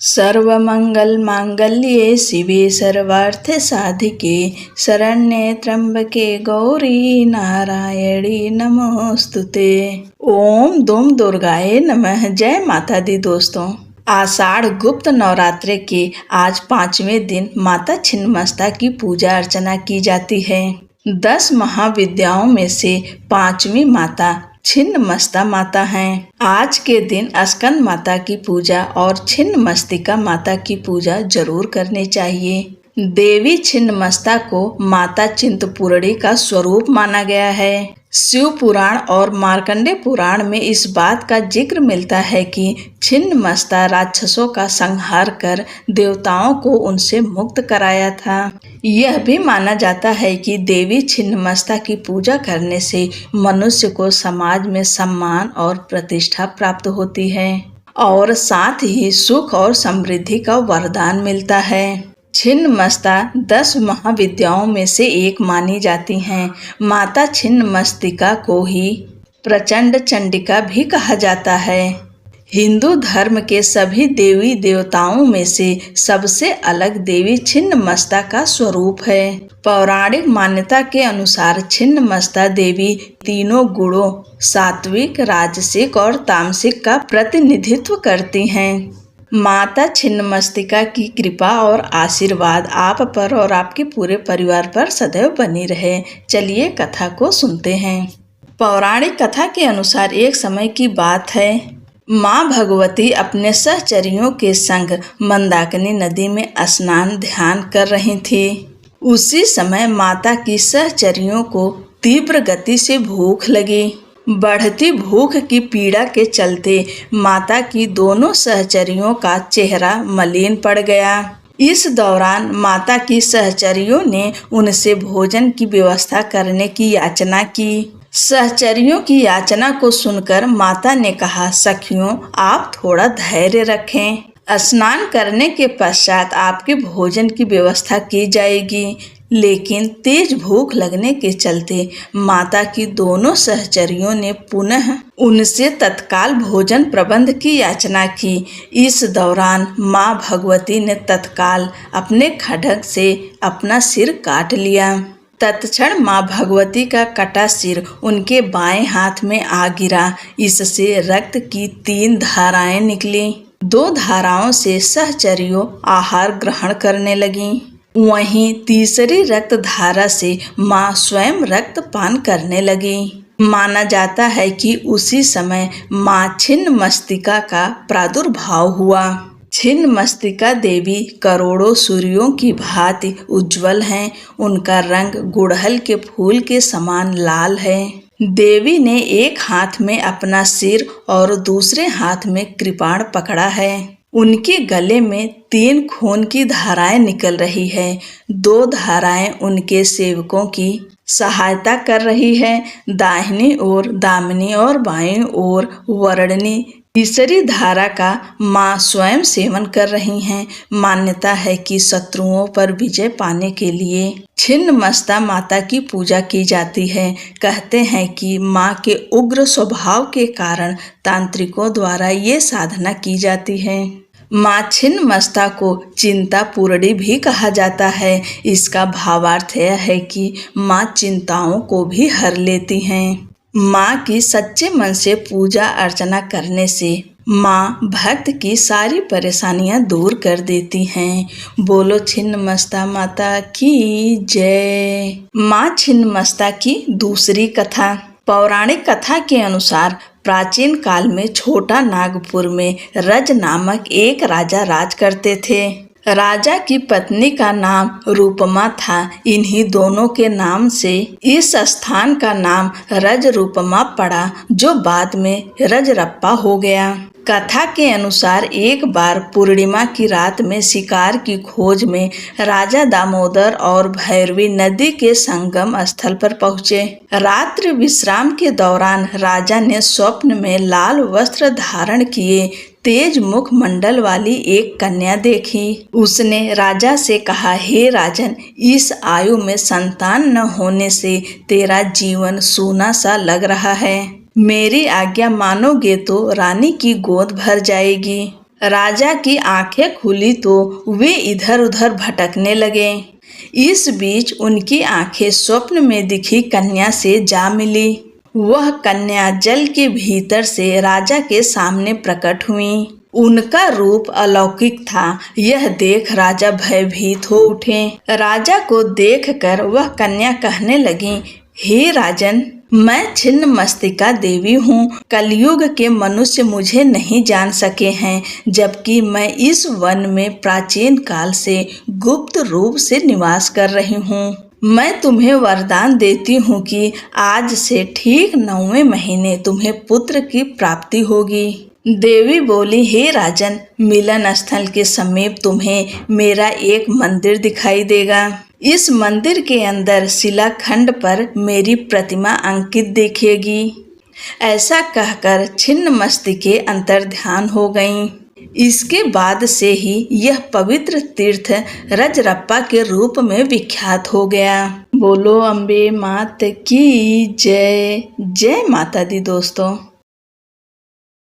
सर्वमंगल मांगल्ये शिवे सर्वार्थ साधिके शरण्ये त्र्यंबके गौरी नारायणी नमोस्तुते। ओम दुम दुर्गाए नमः। जय माता दी। दोस्तों, आषाढ़ गुप्त नवरात्रे के आज 5वें दिन माता छिन्नमस्ता की पूजा अर्चना की जाती है। 10 महाविद्याओं में से 5वीं माता छिन्नमस्ता माता हैं। आज के दिन स्कंद माता की पूजा और छिन्नमस्तिका माता की पूजा जरूर करनी चाहिए। देवी छिन्नमस्ता को माता चिंतपूर्णी का स्वरूप माना गया है। शिव पुराण और मार्कंडेय पुराण में इस बात का जिक्र मिलता है कि छिन्नमस्ता राक्षसों का संहार कर देवताओं को उनसे मुक्त कराया था। यह भी माना जाता है कि देवी छिन्नमस्ता की पूजा करने से मनुष्य को समाज में सम्मान और प्रतिष्ठा प्राप्त होती है और साथ ही सुख और समृद्धि का वरदान मिलता है। छिन्नमस्ता 10 महाविद्याओं में से एक मानी जाती हैं। माता छिन्नमस्तिका को ही प्रचंड चंडिका भी कहा जाता है। हिंदू धर्म के सभी देवी देवताओं में से सबसे अलग देवी छिन्नमस्ता का स्वरूप है। पौराणिक मान्यता के अनुसार छिन्नमस्ता देवी तीनों गुणों सात्विक, राजसिक और तामसिक का प्रतिनिधित्व करती हैं। माता छिन्नमस्तिका की कृपा और आशीर्वाद आप पर और आपके पूरे परिवार पर सदैव बनी रहे। चलिए कथा को सुनते हैं। पौराणिक कथा के अनुसार एक समय की बात है, माँ भगवती अपने सहचरियों के संग मंदाकिनी नदी में स्नान ध्यान कर रही थी। उसी समय माता की सहचरियों को तीव्र गति से भूख लगी। बढ़ती भूख की पीड़ा के चलते माता की दोनों सहचरियों का चेहरा मलिन पड़ गया। इस दौरान माता की सहचरियों ने उनसे भोजन की व्यवस्था करने की याचना की। सहचरियों की याचना को सुनकर माता ने कहा, सखियों, आप थोड़ा धैर्य रखें। स्नान करने के पश्चात आपके भोजन की व्यवस्था की जाएगी। लेकिन तेज भूख लगने के चलते माता की दोनों सहचरियों ने पुनः उनसे तत्काल भोजन प्रबंध की याचना की। इस दौरान माँ भगवती ने तत्काल अपने खड्ग से अपना सिर काट लिया। तत्क्षण माँ भगवती का कटा सिर उनके बाएं हाथ में आ गिरा। इससे रक्त की 3 धाराएं निकली। 2 धाराओं से सहचरियों आहार ग्रहण करने लगीं। वहीं तीसरी रक्त धारा से माँ स्वयं रक्त पान करने लगी। माना जाता है कि उसी समय माँ छिन्नमस्तिका का प्रादुर्भाव हुआ। छिन्नमस्तिका देवी करोड़ों सूर्यों की भांति उज्जवल हैं। उनका रंग गुड़हल के फूल के समान लाल है। देवी ने एक हाथ में अपना सिर और दूसरे हाथ में कृपाण पकड़ा है। उनके गले में 3 खून की धाराएं निकल रही है। 2 धाराएं उनके सेवकों की सहायता कर रही है, दाहिनी ओर दामिनी और बाईं ओर वर्णनी। तीसरी धारा का माँ स्वयं सेवन कर रही हैं। मान्यता है कि शत्रुओं पर विजय पाने के लिए छिन्नमस्ता माता की पूजा की जाती है। कहते हैं कि माँ के उग्र स्वभाव के कारण तांत्रिकों द्वारा ये साधना की जाती है। माँ छिन्नमस्ता को चिंतापूर्णी भी कहा जाता है। इसका भावार्थ यह है कि माँ चिंताओं को भी हर लेती हैं। माँ की सच्चे मन से पूजा अर्चना करने से माँ भक्त की सारी परेशानियाँ दूर कर देती हैं। बोलो छिन्नमस्ता माता की जय। माँ छिन्नमस्ता की दूसरी कथा। पौराणिक कथा के अनुसार प्राचीन काल में छोटा नागपुर में रज नामक एक राजा राज करते थे। राजा की पत्नी का नाम रूपमा था। इन्हीं दोनों के नाम से इस स्थान का नाम रज रूपमा पड़ा, जो बाद में रजरप्पा हो गया। कथा के अनुसार एक बार पूर्णिमा की रात में शिकार की खोज में राजा दामोदर और भैरवी नदी के संगम स्थल पर पहुँचे। रात्रि विश्राम के दौरान राजा ने स्वप्न में लाल वस्त्र धारण किए तेज मुख मंडल वाली एक कन्या देखी। उसने राजा से कहा, हे राजन, इस आयु में संतान न होने से तेरा जीवन सूना सा लग रहा है। मेरी आज्ञा मानोगे तो रानी की गोद भर जाएगी। राजा की आंखें खुली तो वे इधर उधर भटकने लगे। इस बीच उनकी आंखें स्वप्न में दिखी कन्या से जा मिली। वह कन्या जल के भीतर से राजा के सामने प्रकट हुई। उनका रूप अलौकिक था। यह देख राजा भयभीत हो उठे। राजा को देखकर वह कन्या कहने लगी, हे राजन, मैं छिन्न मस्तिका देवी हूँ। कलयुग के मनुष्य मुझे नहीं जान सके हैं, जबकि मैं इस वन में प्राचीन काल से गुप्त रूप से निवास कर रही हूँ। मैं तुम्हें वरदान देती हूँ कि आज से ठीक 9वें महीने तुम्हें पुत्र की प्राप्ति होगी। देवी बोली, हे राजन, मिलन स्थल के समीप तुम्हें मेरा एक मंदिर दिखाई देगा। इस मंदिर के अंदर शिलाखंड पर मेरी प्रतिमा अंकित दिखेगी। ऐसा कहकर छिन्न मस्तिके अंतर्ध्यान हो गईं। इसके बाद से ही यह पवित्र तीर्थ रजरप्पा के रूप में विख्यात हो गया। बोलो अम्बे मात की जय। जय माता दी दोस्तों।